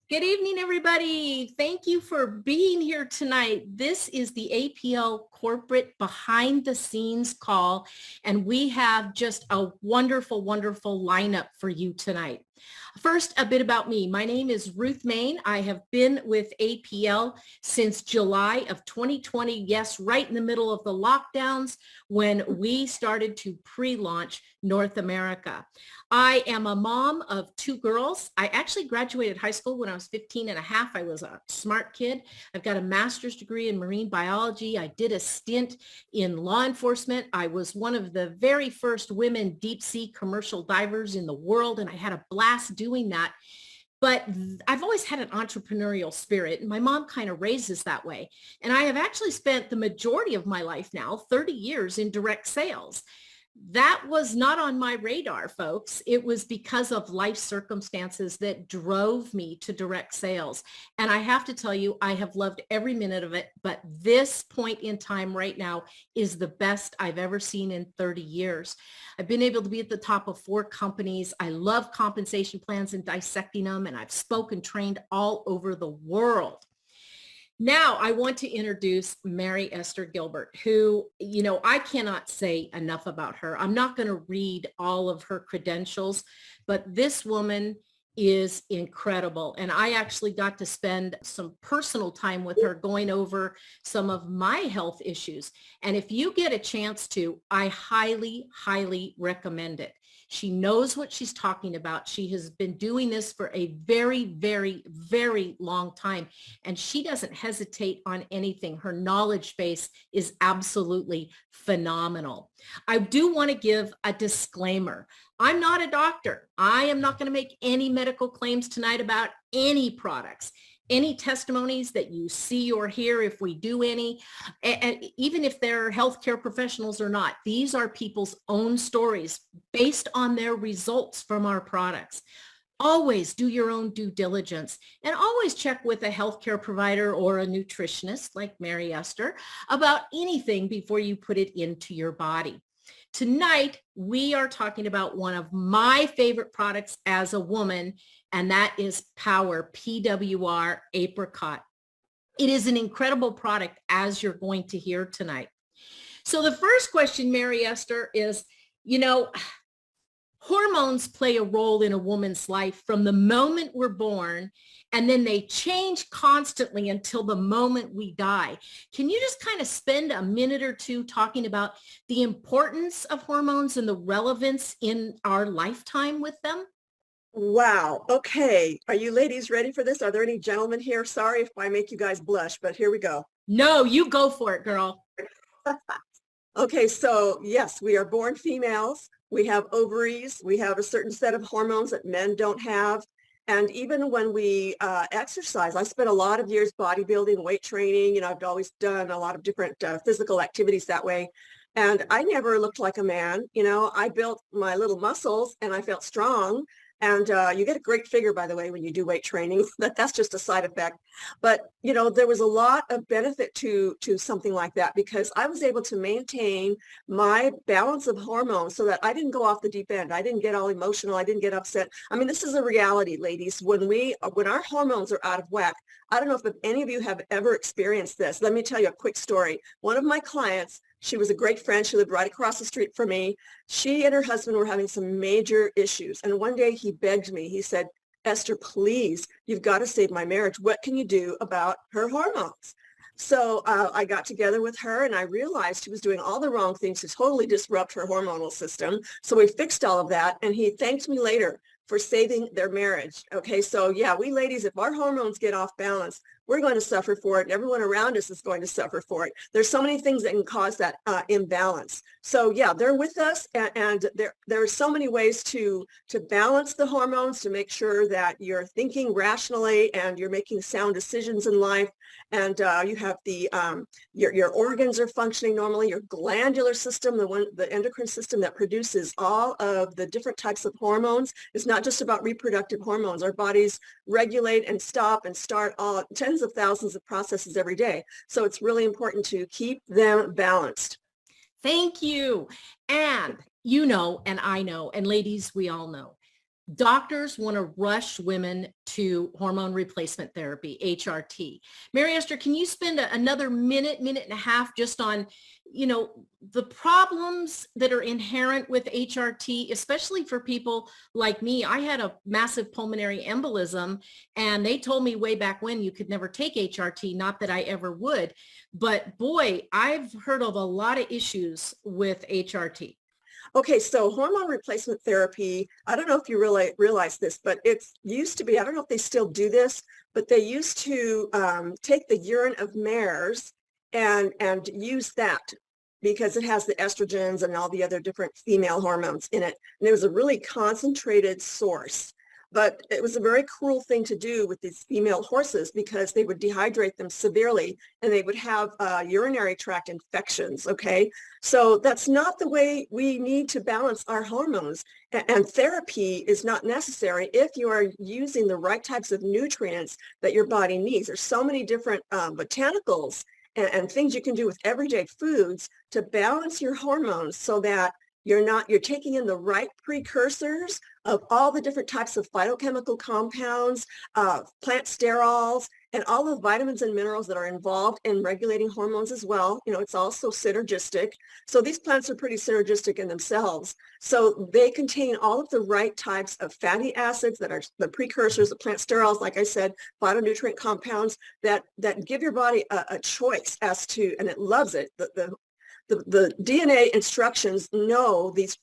Good evening, everybody. Thank you for being here tonight. This is the APL corporate behind the scenes call, and we have just a wonderful, wonderful lineup for you tonight. First, a bit about me. My name is Ruth Main. I have been with APL since July of 2020. Yes, right in the middle of the lockdowns when we started to pre-launch North America. I am a mom of two girls. I actually graduated high school when I was 15 and a half. I was a smart kid. I've got a master's degree in marine biology. I did a stint in law enforcement. I was one of the very first women deep sea commercial divers in the world, and I had a blast doing that. But I've always had an entrepreneurial spirit, and my mom kind of raised us that way. And I have actually spent the majority of my life now, 30 years, in direct sales. That was not on my radar, folks. It was because of life circumstances that drove me to direct sales. And I have to tell you, I have loved every minute of it, but this point in time right now is the best I've ever seen in 30 years. I've been able to be at the top of 4 companies. I love compensation plans and dissecting them, and I've spoken, trained all over the world. Now I want to introduce Mary Esther Gilbert, who, I cannot say enough about her. I'm not going to read all of her credentials, but this woman is incredible. And I actually got to spend some personal time with her going over some of my health issues. And if you get a chance to, I highly, highly recommend it. She knows what she's talking about. She has been doing this for a very, very, very long time, and she doesn't hesitate on anything. Her knowledge base is absolutely phenomenal. I do want to give a disclaimer. I'm not a doctor. I am not going to make any medical claims tonight about any products. Any testimonies that you see or hear, if we do any, and even if they're healthcare professionals or not, these are people's own stories based on their results from our products. Always do your own due diligence, and always check with a healthcare provider or a nutritionist like Mary Esther about anything before you put it into your body. Tonight, we are talking about one of my favorite products as a woman, and that is Power PWR Apricot. It is an incredible product, as you're going to hear tonight. So the first question, Mary Esther, is, hormones play a role in a woman's life from the moment we're born, and then they change constantly until the moment we die. Can you just kind of spend a minute or two talking about the importance of hormones and the relevance in our lifetime with them? Wow. Okay. Are you ladies ready for this? Are there any gentlemen here? Sorry if I make you guys blush, but here we go. No, you go for it, girl. Okay. So yes, we are born females. We have ovaries. We have a certain set of hormones that men don't have. And even when we exercise, I spent a lot of years bodybuilding, weight training. I've always done a lot of different physical activities that way. And I never looked like a man. I built my little muscles and I felt strong. And you get a great figure, by the way, when you do weight training. That's just a side effect. But, there was a lot of benefit to something like that because I was able to maintain my balance of hormones so that I didn't go off the deep end. I didn't get all emotional. I didn't get upset. I mean, this is a reality, ladies. When our hormones are out of whack, I don't know if any of you have ever experienced this. Let me tell you a quick story. One of my clients, she was a great friend. She lived right across the street from me. She and her husband were having some major issues. And one day he begged me. He said, Esther, please, you've got to save my marriage. What can you do about her hormones? So I got together with her and I realized she was doing all the wrong things to totally disrupt her hormonal system. So we fixed all of that. And he thanked me later for saving their marriage. Okay, so yeah, we ladies, if our hormones get off balance, we're going to suffer for it, and everyone around us is going to suffer for it. There's so many things that can cause that imbalance. So yeah, they're with us, and there are so many ways to balance the hormones, to make sure that you're thinking rationally and you're making sound decisions in life, and you have your organs are functioning normally, your glandular system, the endocrine system that produces all of the different types of hormones. It's not just about reproductive hormones. Our bodies regulate and stop and start all tens of thousands of processes every day. So it's really important to keep them balanced. Thank you. And and ladies, we all know, doctors want to rush women to hormone replacement therapy, HRT. Mary Esther, can you spend another minute and a half just on, the problems that are inherent with HRT, especially for people like me? I had a massive pulmonary embolism, and they told me way back when you could never take HRT, not that I ever would. But boy, I've heard of a lot of issues with HRT. Okay, so hormone replacement therapy, I don't know if you really realize this, but it used to be, I don't know if they still do this, but they used to take the urine of mares and use that because it has the estrogens and all the other different female hormones in it. And it was a really concentrated source. But it was a very cruel thing to do with these female horses because they would dehydrate them severely and they would have urinary tract infections, okay? So that's not the way we need to balance our hormones. And therapy is not necessary if you are using the right types of nutrients that your body needs. There's so many different botanicals and things you can do with everyday foods to balance your hormones so that you're taking in the right precursors of all the different types of phytochemical compounds, plant sterols, and all the vitamins and minerals that are involved in regulating hormones as well. It's also synergistic. So these plants are pretty synergistic in themselves. So they contain all of the right types of fatty acids that are the precursors of plant sterols, like I said, phytonutrient compounds that give your body a choice as to, and it loves it, the DNA instructions know these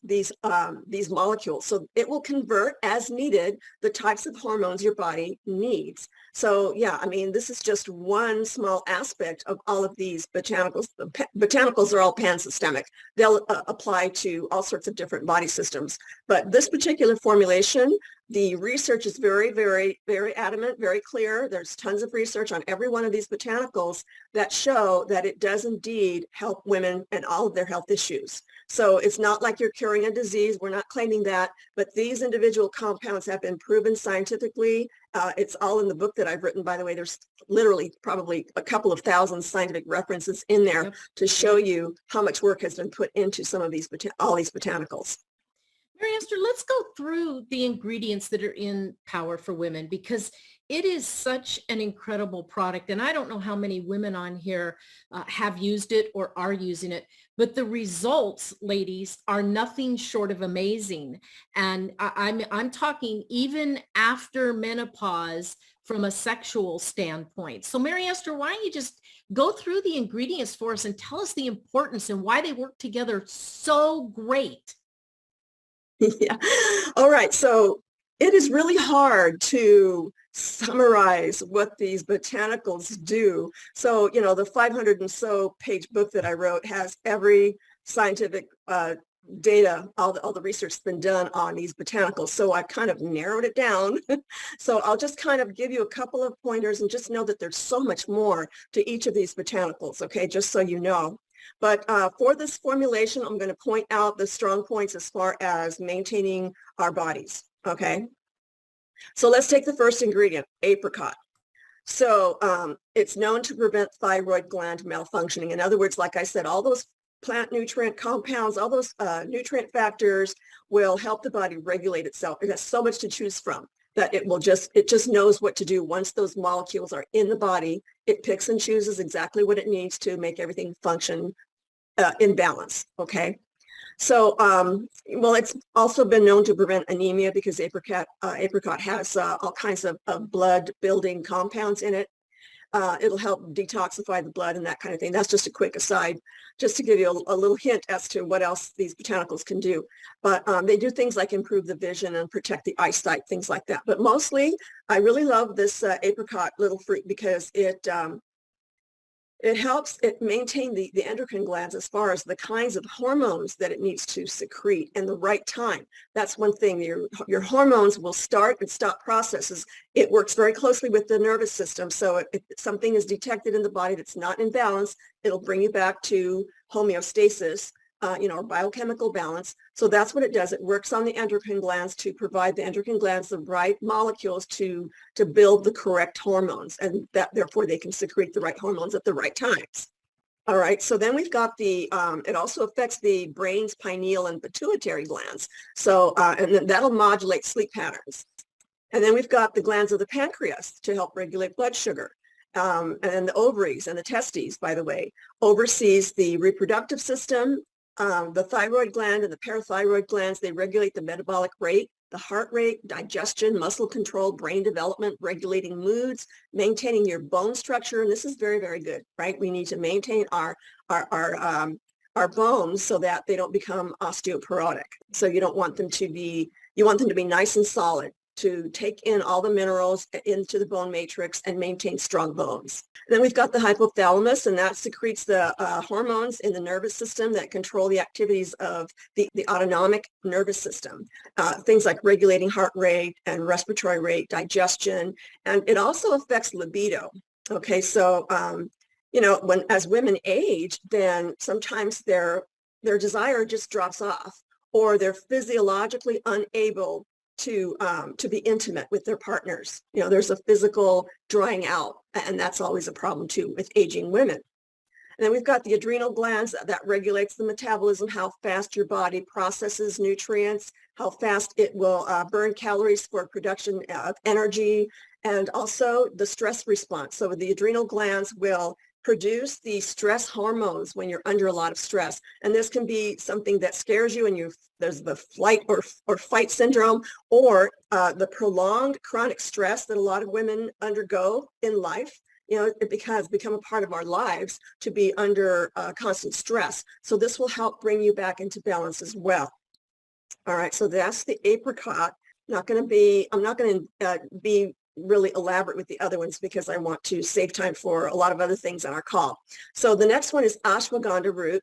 molecules, so it will convert as needed the types of hormones your body needs. So yeah, I mean, this is just one small aspect of all of these botanicals. The botanicals are all pansystemic. They'll apply to all sorts of different body systems. But this particular formulation, the research is very, very, very adamant, very clear. There's tons of research on every one of these botanicals that show that it does indeed help women and all of their health issues. So it's not like you're curing a disease. We're not claiming that, but these individual compounds have been proven scientifically. It's all in the book that I've written, by the way. There's literally probably a couple of thousand scientific references in there to show you how much work has been put into some of these, all these botanicals. Mary Esther, let's go through the ingredients that are in Power for Women, because it is such an incredible product. And I don't know how many women on here have used it or are using it, but the results, ladies, are nothing short of amazing. And I'm talking even after menopause from a sexual standpoint. So Mary Esther, why don't you just go through the ingredients for us and tell us the importance and why they work together so great? Yeah. All right. So it is really hard to summarize what these botanicals do. So, the 500 and so page book that I wrote has every scientific data, all the research that's been done on these botanicals. So I've kind of narrowed it down. So I'll just kind of give you a couple of pointers and just know that there's so much more to each of these botanicals. Okay. Just so you know. But for this formulation, I'm going to point out the strong points as far as maintaining our bodies, okay? So let's take the first ingredient, apricot. So it's known to prevent thyroid gland malfunctioning. In other words, like I said, all those plant nutrient compounds, all those nutrient factors will help the body regulate itself. It has so much to choose from that it just knows what to do. Once those molecules are in the body, it picks and chooses exactly what it needs to make everything function in balance, okay? So, well, it's also been known to prevent anemia because apricot has all kinds of blood building compounds in it. It'll help detoxify the blood and that kind of thing. That's just a quick aside, just to give you a little hint as to what else these botanicals can do. But they do things like improve the vision and protect the eyesight, things like that. But mostly, I really love this apricot little fruit because it helps it maintain the endocrine glands as far as the kinds of hormones that it needs to secrete in the right time. That's one thing. Your hormones will start and stop processes. It works very closely with the nervous system. So if something is detected in the body that's not in balance, it'll bring you back to homeostasis, or biochemical balance. So that's what it does. It works on the endocrine glands to provide the endocrine glands the right molecules to build the correct hormones, and that therefore they can secrete the right hormones at the right times. All right, so then we've got the, it also affects the brain's pineal and pituitary glands. So, and then that'll modulate sleep patterns. And then we've got the glands of the pancreas to help regulate blood sugar. And then the ovaries and the testes, by the way, oversees the reproductive system, the thyroid gland and the parathyroid glands. They regulate the metabolic rate, the heart rate, digestion, muscle control, brain development, regulating moods, maintaining your bone structure. And this is very, very good, right? We need to maintain our bones so that they don't become osteoporotic. So you don't want them to be, you want them to be nice and solid, to take in all the minerals into the bone matrix and maintain strong bones. And then we've got the hypothalamus, and that secretes the hormones in the nervous system that control the activities of the autonomic nervous system. Things like regulating heart rate and respiratory rate, digestion, and it also affects libido. Okay, so you know, as women age, then sometimes their desire just drops off, or they're physiologically unable to be intimate with their partners. You know, there's a physical drying out, and that's always a problem too with aging women. And then we've got the adrenal glands that regulates the metabolism, how fast your body processes nutrients, how fast it will burn calories for production of energy, and also the stress response. So the adrenal glands will produce the stress hormones when you're under a lot of stress. And this can be something that scares you, and there's the flight or fight syndrome, or the prolonged chronic stress that a lot of women undergo in life. You know, it has become a part of our lives to be under constant stress. So this will help bring you back into balance as well. All right, so that's the apricot. I'm not going to be really elaborate with the other ones because I want to save time for a lot of other things on our call. So the next one is ashwagandha root.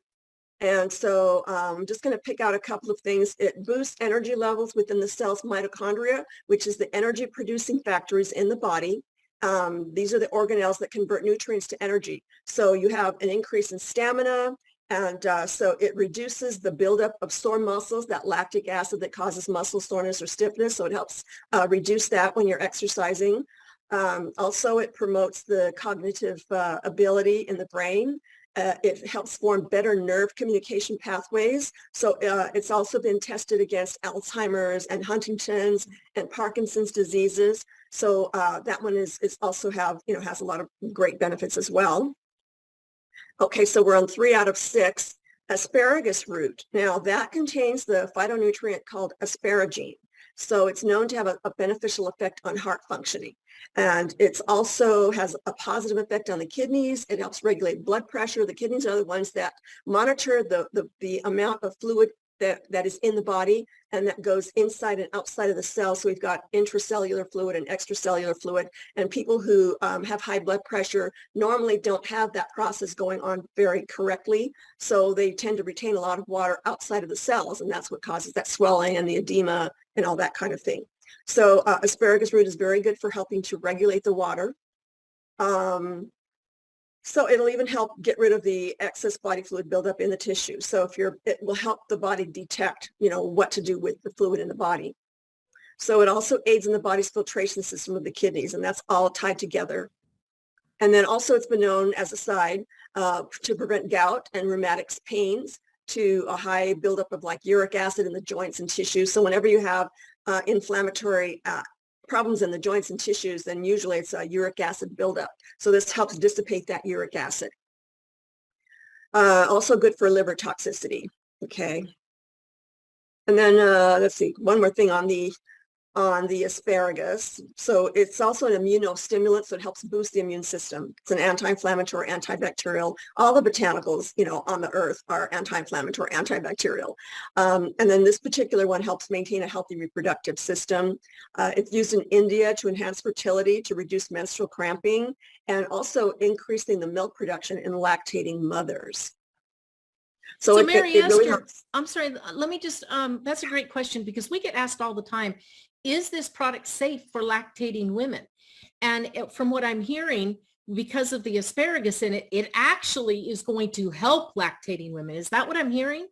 And so I'm just going to pick out a couple of things. It boosts energy levels within the cell's mitochondria, which is the energy producing factories in the body. These are the organelles that convert nutrients to energy. So you have an increase in stamina, and so it reduces the buildup of sore muscles, that lactic acid that causes muscle soreness or stiffness. So it helps reduce that when you're exercising. Also, it promotes the cognitive ability in the brain. It helps form better nerve communication pathways. So it's also been tested against Alzheimer's and Huntington's and Parkinson's diseases. So that one is also has a lot of great benefits as well. Okay, so we're on 3 out of 6. Asparagus root. Now that contains the phytonutrient called asparagine. So it's known to have a beneficial effect on heart functioning. And it also has a positive effect on the kidneys. It helps regulate blood pressure. The kidneys are the ones that monitor the amount of fluid that is in the body and that goes inside and outside of the cell. So we've got intracellular fluid and extracellular fluid. And people who have high blood pressure normally don't have that process going on very correctly. So they tend to retain a lot of water outside of the cells. And that's what causes that swelling and the edema and all that kind of thing. So asparagus root is very good for helping to regulate the water. So it'll even help get rid of the excess body fluid buildup in the tissue. So it will help the body detect, what to do with the fluid in the body. So it also aids in the body's filtration system of the kidneys, and that's all tied together. And then also it's been known as a side to prevent gout and rheumatic pains, to a high buildup of like uric acid in the joints and tissues. So whenever you have inflammatory problems in the joints and tissues, then usually it's a uric acid buildup. So this helps dissipate that uric acid. Also good for liver toxicity. Okay. And then let's see, one more thing on the asparagus. So it's also an immunostimulant, so it helps boost the immune system. It's an anti-inflammatory, antibacterial. All the botanicals, on the earth are anti-inflammatory, antibacterial. And then this particular one helps maintain a healthy reproductive system. It's used in India to enhance fertility, to reduce menstrual cramping, and also increasing the milk production in lactating mothers. So Mary it really Esther, helps. I'm sorry, let me just, that's a great question because we get asked all the time, is this product safe for lactating women? And from what I'm hearing, because of the asparagus in it, it actually is going to help lactating women. Is that what I'm hearing?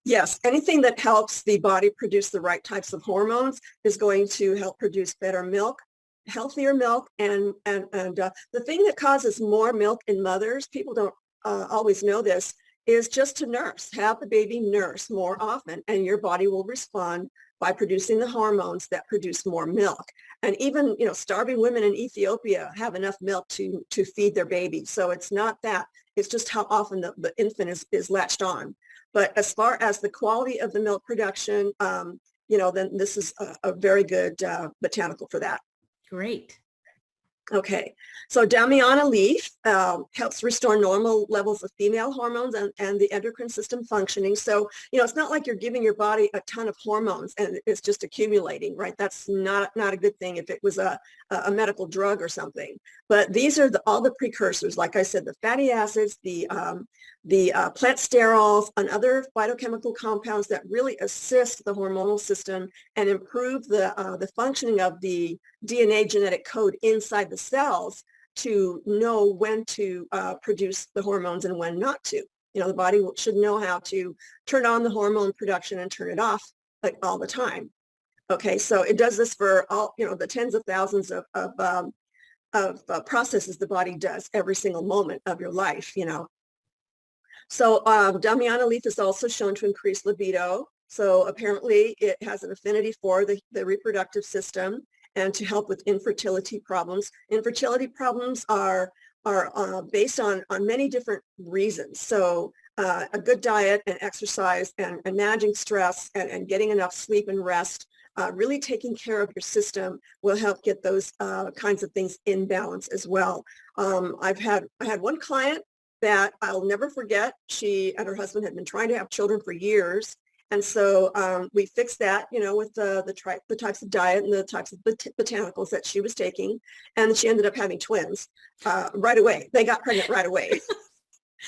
Yes, anything that helps the body produce the right types of hormones is going to help produce better milk, healthier milk, and the thing that causes more milk in mothers, people don't always know this, is just to nurse. Have the baby nurse more often, and your body will respond by producing the hormones that produce more milk. And even, starving women in Ethiopia have enough milk to feed their baby. So it's not that. It's just how often the infant is latched on. But as far as the quality of the milk production, then this is a very good botanical for that. Great. Okay, so Damiana leaf helps restore normal levels of female hormones and the endocrine system functioning. So, it's not like you're giving your body a ton of hormones and it's just accumulating, right? That's not a good thing if it was a medical drug or something. But these are all the precursors, like I said, the fatty acids, the plant sterols, and other phytochemical compounds that really assist the hormonal system and improve the functioning of the DNA genetic code inside the cells to know when to produce the hormones and when not to. The body should know how to turn on the hormone production and turn it off like all the time. Okay, so it does this for all, the tens of thousands of processes the body does every single moment of your life, So Damiana leaf is also shown to increase libido. So apparently it has an affinity for the reproductive system and to help with infertility problems. Infertility problems are based on many different reasons. So a good diet and exercise and managing stress and getting enough sleep and rest, really taking care of your system will help get those kinds of things in balance as well. I had one client that I'll never forget. She and her husband had been trying to have children for years. And so we fixed that, with the types of diet and the types of botanicals that she was taking. And she ended up having twins right away. They got pregnant right away.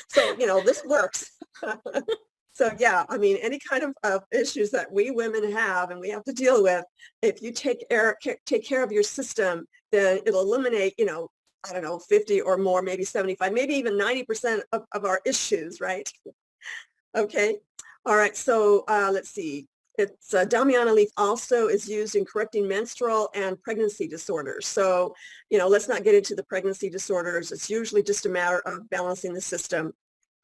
So, this works. So, yeah, I mean, any kind of issues that we women have and we have to deal with, if you take care of your system, then it'll eliminate, 50 or more, maybe 75, maybe even 90% of our issues, right? Okay. All right. So let's see. It's Damiana leaf also is used in correcting menstrual and pregnancy disorders. So, let's not get into the pregnancy disorders. It's usually just a matter of balancing the system.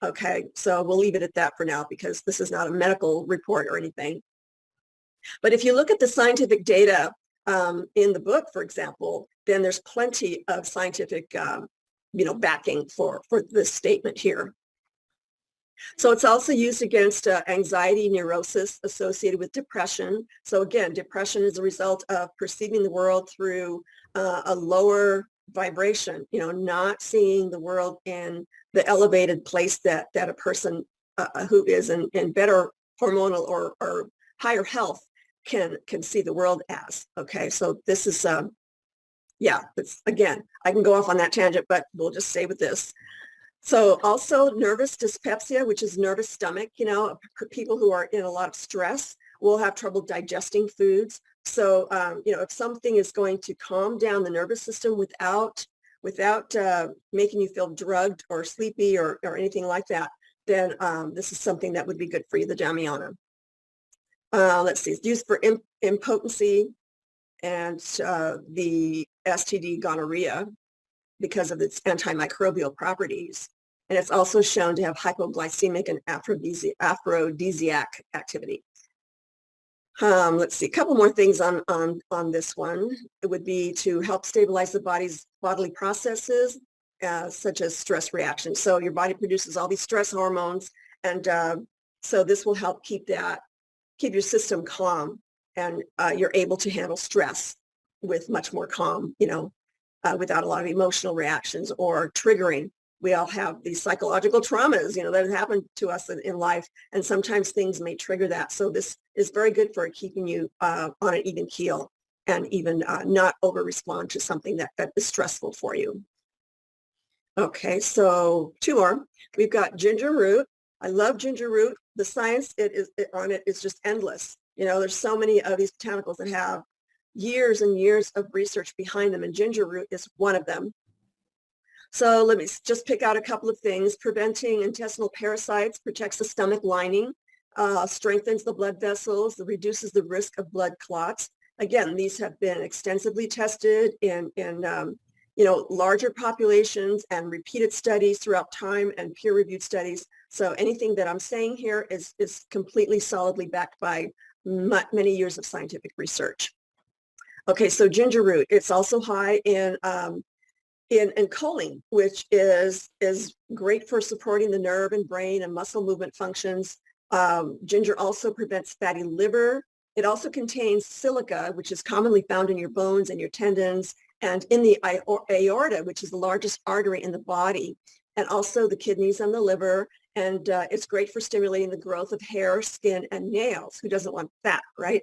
Okay. So we'll leave it at that for now because this is not a medical report or anything. But if you look at the scientific data in the book, for example, then there's plenty of scientific, backing for this statement here. So it's also used against anxiety, neurosis associated with depression. So again, depression is a result of perceiving the world through a lower vibration, not seeing the world in the elevated place that a person who is in better hormonal or higher health can see the world as. Okay, so this is, it's, again, I can go off on that tangent, but we'll just stay with this. So also nervous dyspepsia, which is nervous stomach, people who are in a lot of stress will have trouble digesting foods. So, if something is going to calm down the nervous system without making you feel drugged or sleepy or anything like that, then this is something that would be good for you, the Damiana. Let's see, it's used for impotency and the STD gonorrhea because of its antimicrobial properties. And it's also shown to have hypoglycemic and aphrodisiac activity. Let's see, a couple more things on this one. It would be to help stabilize the body's bodily processes, such as stress reactions. So your body produces all these stress hormones, and so this will help keep your system calm, and you're able to handle stress with much more calm, without a lot of emotional reactions or triggering. We all have these psychological traumas, that have happened to us in life, and sometimes things may trigger that. So this is very good for keeping you on an even keel and even not over-respond to something that is stressful for you. Okay, so two more. We've got ginger root. I love ginger root. The science on it is just endless. There's so many of these botanicals that have years and years of research behind them, and ginger root is one of them. So let me just pick out a couple of things. Preventing intestinal parasites, protects the stomach lining, strengthens the blood vessels, reduces the risk of blood clots. Again, these have been extensively tested in larger populations and repeated studies throughout time and peer-reviewed studies. So anything that I'm saying here is completely solidly backed by many years of scientific research. Okay, so ginger root, it's also high in choline, which is great for supporting the nerve and brain and muscle movement functions. Ginger also prevents fatty liver. It also contains silica, which is commonly found in your bones and your tendons and in the aorta, which is the largest artery in the body, and also the kidneys and the liver. And it's great for stimulating the growth of hair, skin, and nails. Who doesn't want that, right?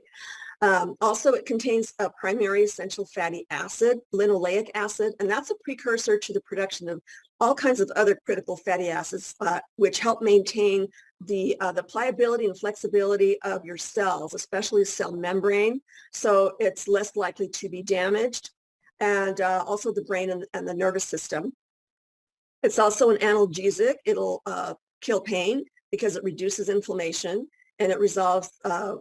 Also, it contains a primary essential fatty acid, linoleic acid, and that's a precursor to the production of all kinds of other critical fatty acids, which help maintain the pliability and flexibility of your cells, especially cell membrane, so it's less likely to be damaged, and also the brain and the nervous system. It's also an analgesic. It'll kill pain because it reduces inflammation, and it resolves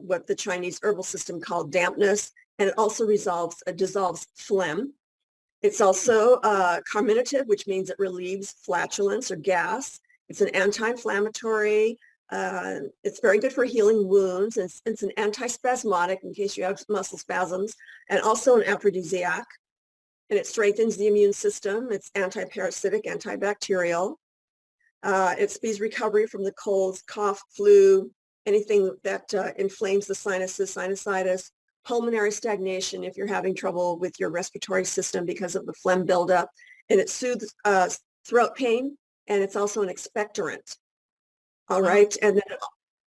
what the Chinese herbal system called dampness, and it also dissolves phlegm. It's also carminative, which means it relieves flatulence or gas. It's an anti-inflammatory. It's very good for healing wounds. It's an antispasmodic in case you have muscle spasms, and also an aphrodisiac. And it strengthens the immune system. It's anti-parasitic, antibacterial. It speeds recovery from the colds, cough, flu, anything that inflames the sinuses, sinusitis, pulmonary stagnation if you're having trouble with your respiratory system because of the phlegm buildup. And it soothes throat pain, and it's also an expectorant. All right. And then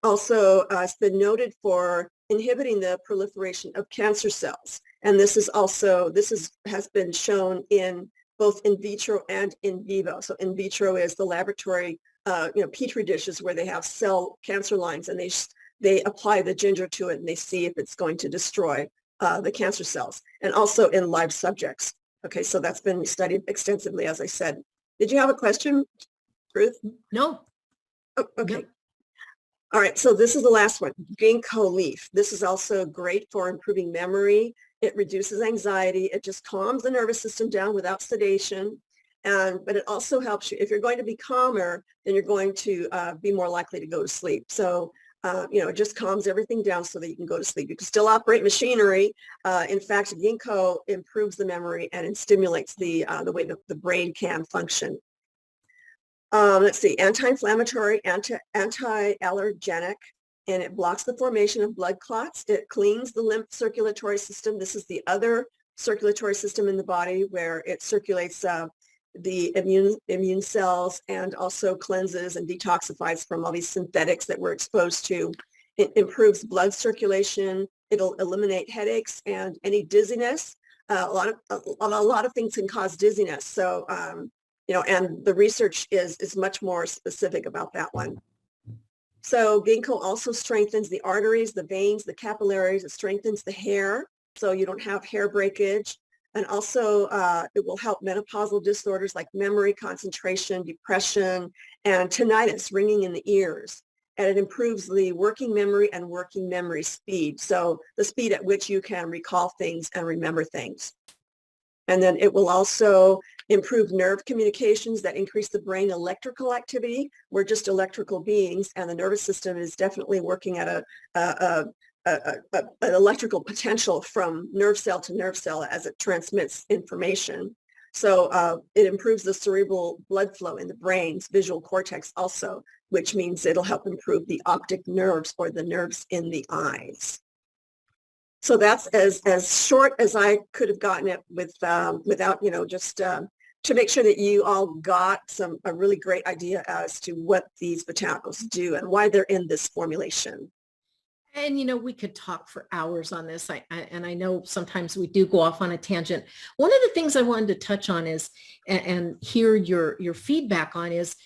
also it's been noted for inhibiting the proliferation of cancer cells. And this has been shown in both in vitro and in vivo. So in vitro is the laboratory, petri dishes where they have cell cancer lines, and they apply the ginger to it, and they see if it's going to destroy the cancer cells, and also in live subjects. Okay, so that's been studied extensively, as I said. Did you have a question, Ruth? No. Oh, okay. No. All right, so this is the last one, ginkgo leaf. This is also great for improving memory. It reduces anxiety. It just calms the nervous system down without sedation. But it also helps you. If you're going to be calmer, then you're going to be more likely to go to sleep. So, it just calms everything down so that you can go to sleep. You can still operate machinery. In fact, ginkgo improves the memory and it stimulates the way that the brain can function. Let's see, anti-inflammatory, anti-allergenic, and it blocks the formation of blood clots. It cleans the lymph circulatory system. This is the other circulatory system in the body where it circulates the immune cells, and also cleanses and detoxifies from all these synthetics that we're exposed to. It improves blood circulation. It'll eliminate headaches and any dizziness. A lot of things can cause dizziness. So, and the research is much more specific about that one. So ginkgo also strengthens the arteries, the veins, the capillaries. It strengthens the hair, so you don't have hair breakage. And also it will help menopausal disorders like memory, concentration, depression, and tinnitus, ringing in the ears. And it improves the working memory and working memory speed, so the speed at which you can recall things and remember things. And then it will also improve nerve communications that increase the brain electrical activity. We're just electrical beings, and the nervous system is definitely working at an electrical potential from nerve cell to nerve cell as it transmits information. So it improves the cerebral blood flow in the brain's visual cortex also, which means it'll help improve the optic nerves, or the nerves in the eyes. So that's as short as I could have gotten it without, just to make sure that you all got a really great idea as to what these botanicals do and why they're in this formulation. And, we could talk for hours on this. I know sometimes we do go off on a tangent. One of the things I wanted to touch on is, and hear your feedback on is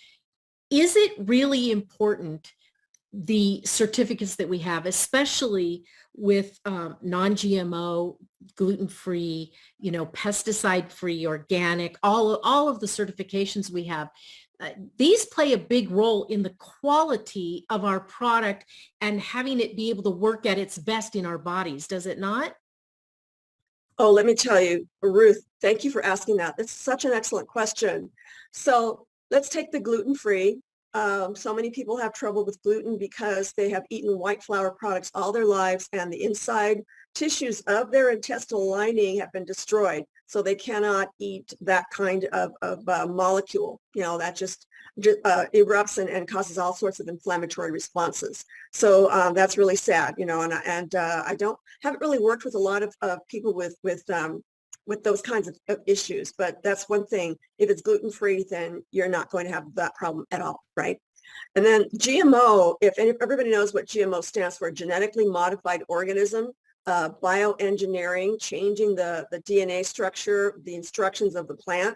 it really important, the certificates that we have, especially with non-GMO, gluten-free, pesticide-free, organic, all of the certifications we have. These play a big role in the quality of our product and having it be able to work at its best in our bodies, does it not? Oh, let me tell you, Ruth, thank you for asking that. That's such an excellent question. So let's take the gluten-free. So many people have trouble with gluten because they have eaten white flour products all their lives, and the inside tissues of their intestinal lining have been destroyed. So they cannot eat that kind of molecule, that just erupts and causes all sorts of inflammatory responses. So that's really sad, and I haven't really worked with a lot of people with those kinds of issues, but that's one thing. If it's gluten-free, then you're not going to have that problem at all, right? And then GMO, if everybody knows what GMO stands for, genetically modified organism, bioengineering, changing the DNA structure, the instructions of the plant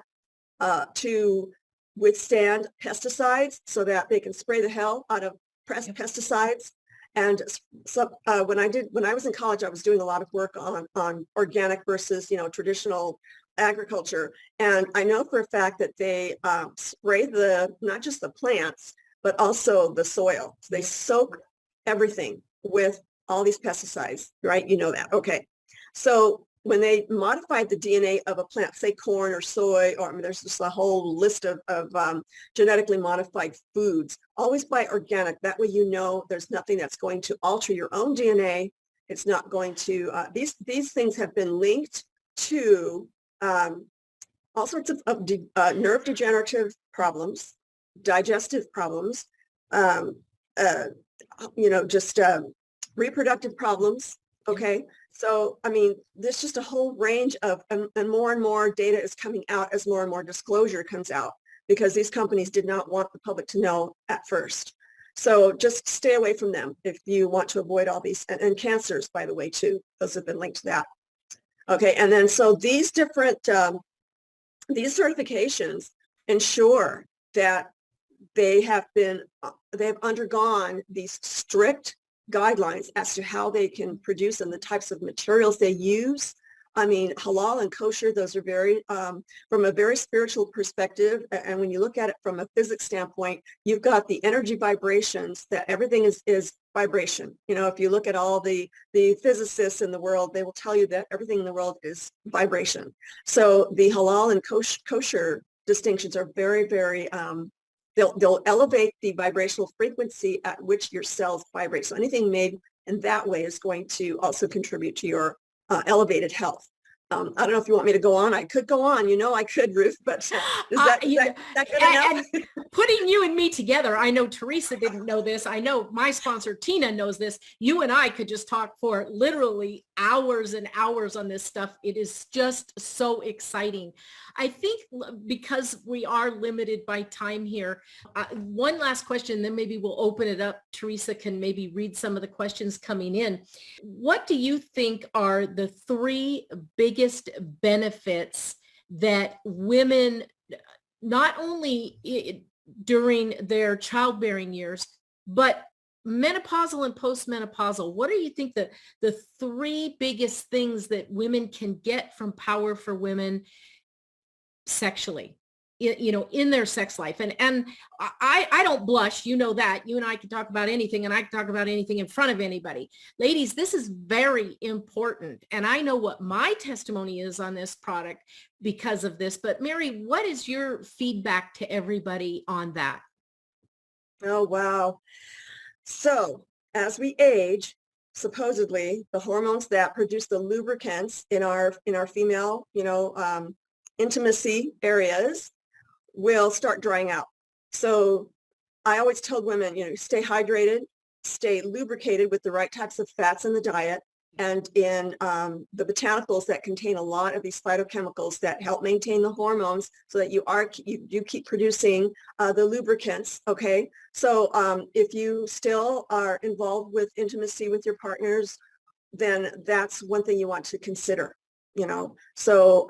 to withstand pesticides so that they can spray the hell out of pesticides. And so when I was in college, I was doing a lot of work on organic versus, traditional agriculture. And I know for a fact that they spray not just the plants, but also the soil. So they soak everything with all these pesticides, right? You know that. Okay. So when they modified the DNA of a plant, say corn or soy, or there's just a whole list of genetically modified foods, always buy organic. That way there's nothing that's going to alter your own DNA. It's not going to, these things have been linked to all sorts of nerve degenerative problems, digestive problems, just reproductive problems, okay? So, there's just a whole range of, and more data is coming out as more and more disclosure comes out because these companies did not want the public to know at first. So just stay away from them if you want to avoid all these, and cancers, by the way, too. Those have been linked to that. Okay, and then so these different, these certifications ensure that they've undergone these strict guidelines as to how they can produce and the types of materials they use. Halal and kosher, those are very, from a very spiritual perspective. And when you look at it from a physics standpoint, you've got the energy vibrations, that everything is vibration. If you look at all the physicists in the world, they will tell you that everything in the world is vibration. So the halal and kosher distinctions are very, very, they'll elevate the vibrational frequency at which your cells vibrate. So anything made in that way is going to also contribute to your elevated health. I don't know if you want me to go on. I could go on. I could, Ruth, but is that good enough? And putting you and me together, I know Teresa didn't know this. I know my sponsor, Tina, knows this. You and I could just talk for literally hours and hours on this stuff. It is just so exciting. I think because we are limited by time here, one last question, then maybe we'll open it up. Teresa can maybe read some of the questions coming in. What do you think are the 3 biggest benefits that women, not only during their childbearing years, but menopausal and postmenopausal? What do you think the 3 biggest things that women can get from Power for Women sexually, in their sex life? And I don't blush, that. You and I can talk about anything, and I can talk about anything in front of anybody. Ladies, this is very important. And I know what my testimony is on this product because of this. But Mary, what is your feedback to everybody on that? Oh, wow. So as we age, supposedly the hormones that produce the lubricants in our female, intimacy areas will start drying out. So I always told women, stay hydrated, stay lubricated with the right types of fats in the diet, and in the botanicals that contain a lot of these phytochemicals that help maintain the hormones so that you keep producing the lubricants. Okay. So if you still are involved with intimacy with your partners, then that's one thing you want to consider, So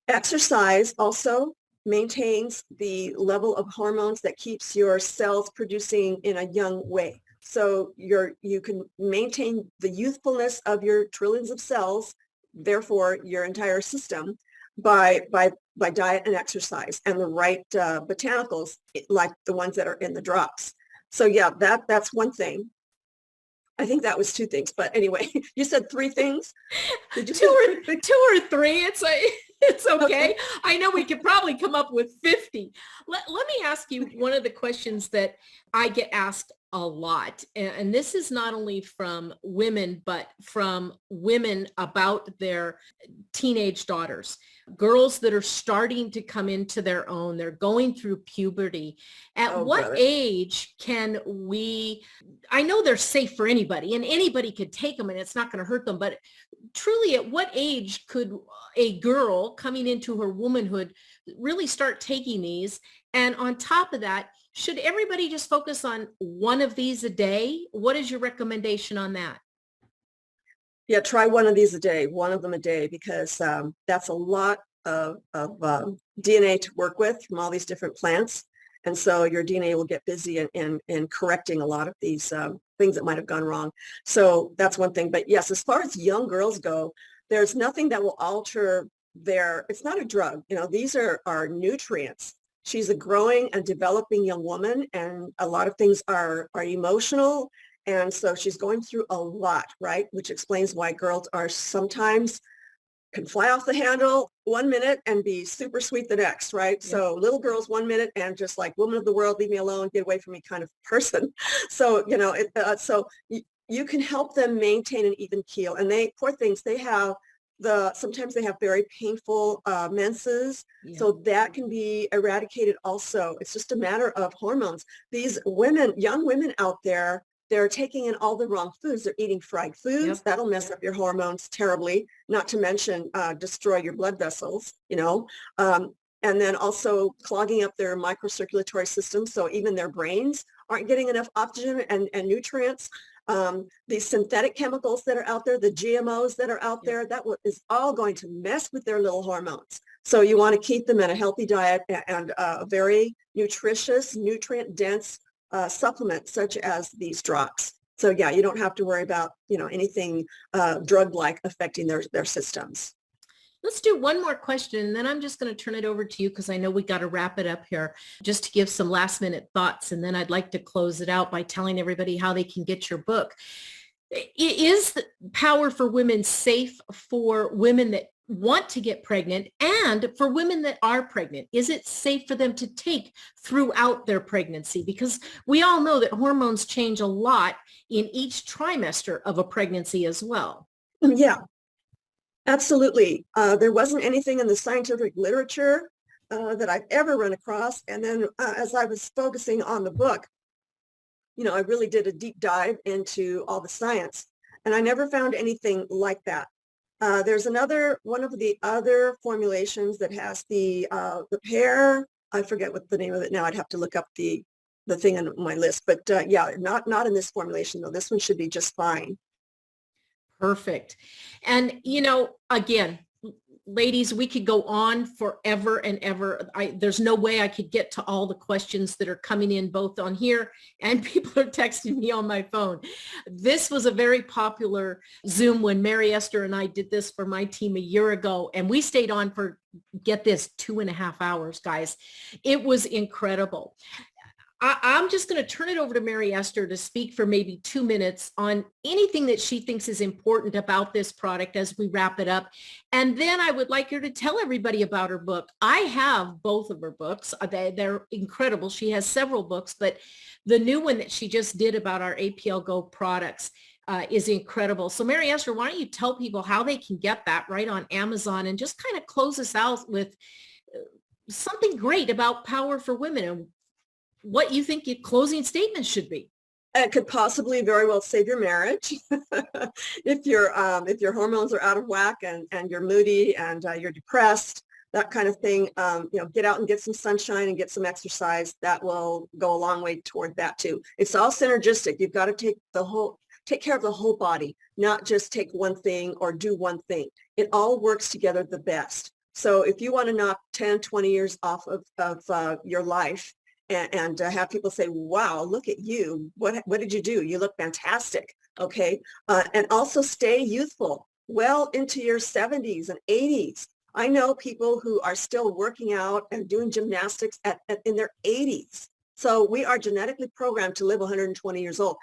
exercise also maintains the level of hormones that keeps your cells producing in a young way. So you can maintain the youthfulness of your trillions of cells, therefore your entire system, by diet and exercise and the right botanicals, like the ones that are in the drops. So yeah, that's one thing. I think that was two things, but anyway, you said three things. Did you say three things? Two or three. It's okay. Okay. I know we could probably come up with 50. Let me ask you one of the questions that I get asked a lot. And this is not only from women, but from women about their teenage daughters, girls that are starting to come into their own. They're going through puberty. At Oh, what brother. age can we, I know they're safe for anybody and anybody could take them and it's not going to hurt them, but truly at what age could a girl coming into her womanhood really start taking these? And on top of that, should everybody just focus on one of these a day? What is your recommendation on that? Yeah, try one of these a day, one of them a day, because that's a lot of DNA to work with from all these different plants. And so your DNA will get busy in correcting a lot of these things that might have gone wrong. So that's one thing. But yes, as far as young girls go, there's nothing that will alter it's not a drug. These are nutrients. She's a growing and developing young woman, and a lot of things are emotional. And so she's going through a lot, right? Which explains why girls are sometimes can fly off the handle 1 minute and be super sweet the next, right? Yeah. So little girls 1 minute and just like woman of the world, leave me alone, get away from me kind of person. So, you can help them maintain an even keel. And poor things, sometimes they have very painful menses. Yeah. So that can be eradicated also. It's just a matter of hormones. These women, young women out there, they're taking in all the wrong foods. They're eating fried foods. Yep. That'll mess up your hormones terribly, not to mention destroy your blood vessels, and then also clogging up their microcirculatory system. So even their brains aren't getting enough oxygen and nutrients. These synthetic chemicals that are out there, the GMOs that are out there, is all going to mess with their little hormones. So you want to keep them in a healthy diet and a very nutritious, nutrient-dense supplements such as these drops. So yeah, you don't have to worry about, anything drug-like affecting their systems. Let's do one more question, and then I'm just going to turn it over to you because I know we got to wrap it up here just to give some last minute thoughts. And then I'd like to close it out by telling everybody how they can get your book. Is the Power for Women safe for women that want to get pregnant and for women that are pregnant? Is it safe for them to take throughout their pregnancy? Because we all know that hormones change a lot in each trimester of a pregnancy as well. Yeah, absolutely. There wasn't anything in the scientific literature that I've ever run across. And then as I was focusing on the book, I really did a deep dive into all the science, and I never found anything like that. There's one of the other formulations that has the pear. I forget what the name of it now. I'd have to look up the thing on my list. But yeah, not in this formulation though. This one should be just fine. Perfect. And, again, ladies, we could go on forever and ever. There's no way I could get to all the questions that are coming in both on here and people are texting me on my phone. This was a very popular Zoom when Mary Esther and I did this for my team a year ago, and we stayed on for, get this, 2.5 hours, guys. It was incredible. I'm just going to turn it over to Mary Esther to speak for maybe 2 minutes on anything that she thinks is important about this product as we wrap it up. And then I would like her to tell everybody about her book. I have both of her books. They're incredible. She has several books, but the new one that she just did about our APLGO products is incredible. So Mary Esther, why don't you tell people how they can get that right on Amazon and just kind of close us out with something great about Power for Women and what you think your closing statement should be. It could possibly very well save your marriage if your hormones are out of whack and you're moody and you're depressed, that kind of thing. Get out and get some sunshine and get some exercise. That will go a long way toward that too. It's all synergistic. You've got to take care of the whole body, not just take one thing or do one thing. It all works together the best. So if you want to knock 10, 20 years off of your life, and have people say, wow, look at you. What did you do? You look fantastic. Okay. And also stay youthful well into your 70s and 80s. I know people who are still working out and doing gymnastics in their 80s. So we are genetically programmed to live 120 years old.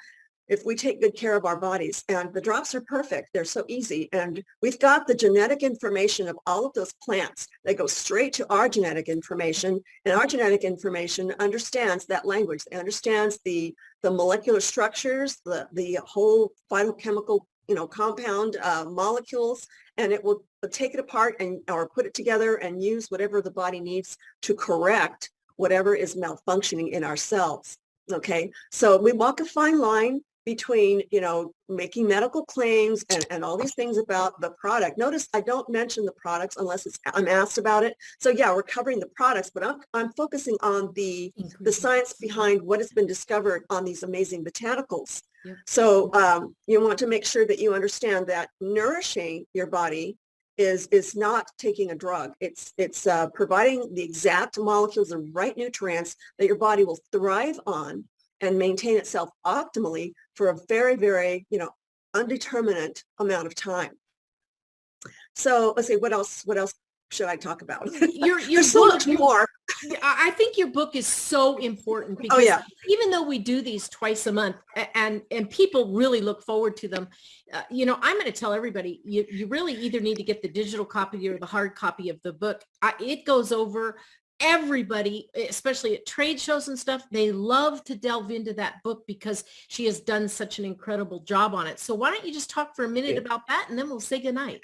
if we take good care of our bodies. And the drops are perfect. They're so easy. And we've got the genetic information of all of those plants. They go straight to our genetic information. And our genetic information understands that language. It understands the molecular structures, the whole phytochemical, compound molecules, and it will take it apart or put it together and use whatever the body needs to correct whatever is malfunctioning in our cells. Okay, so we walk a fine line between, making medical claims and all these things about the product. Notice I don't mention the products unless I'm asked about it. So yeah, we're covering the products, but I'm focusing on the science behind what has been discovered on these amazing botanicals. Yep. So you want to make sure that you understand that nourishing your body is not taking a drug. It's providing the exact molecules, the right nutrients that your body will thrive on and maintain itself optimally for a very, very, undeterminate amount of time. So let's see, what else should I talk about? There's so much more. I think your book is so important because even though we do these twice a month and people really look forward to them, I'm going to tell everybody, you really either need to get the digital copy or the hard copy of the book. It goes over everybody, especially at trade shows and stuff. They love to delve into that book because she has done such an incredible job on it. So why don't you just talk for a minute about that and then we'll say goodnight.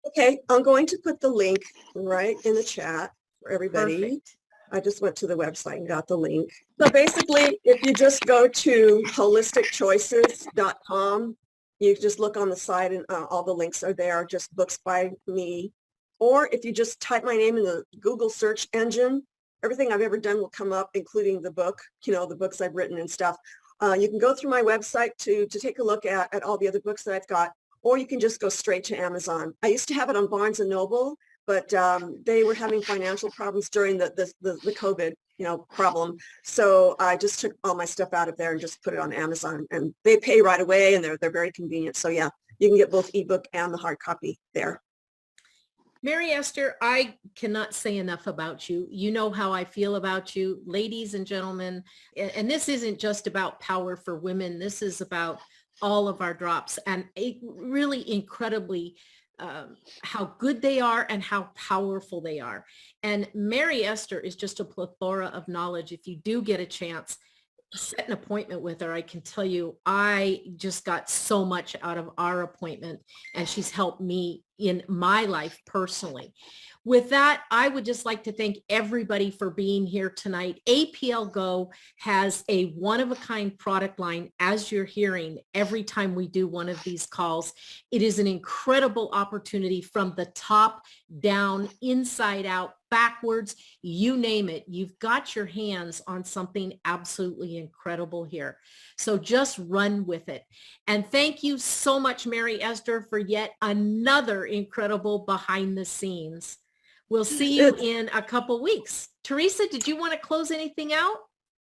Okay, I'm going to put the link right in the chat for everybody. Perfect. I just went to the website and got the link. So basically, if you just go to holisticchoices.com, you just look on the side and all the links are there, just books by me. Or if you just type my name in the Google search engine, everything I've ever done will come up, including the book, the books I've written and stuff. You can go through my website to take a look at all the other books that I've got, or you can just go straight to Amazon. I used to have it on Barnes & Noble, but they were having financial problems during the COVID, problem. So I just took all my stuff out of there and just put it on Amazon, and they pay right away and they're very convenient. So yeah, you can get both ebook and the hard copy there. Mary Esther, I cannot say enough about you. You know how I feel about you, ladies and gentlemen. And this isn't just about power for women. This is about all of our drops, and really incredibly how good they are and how powerful they are. And Mary Esther is just a plethora of knowledge. If you do get a chance, set an appointment with her. I can tell you, I just got so much out of our appointment, and she's helped me in my life personally. With that, I would just like to thank everybody for being here tonight. APLGO has a one-of-a-kind product line, as you're hearing every time we do one of these calls. It is an incredible opportunity from the top down, inside out, backwards, you name it. You've got your hands on something absolutely incredible here. So just run with it. And thank you so much, Mary Esther, for yet another incredible behind the scenes. We'll see you in a couple weeks. Teresa, did you want to close anything out?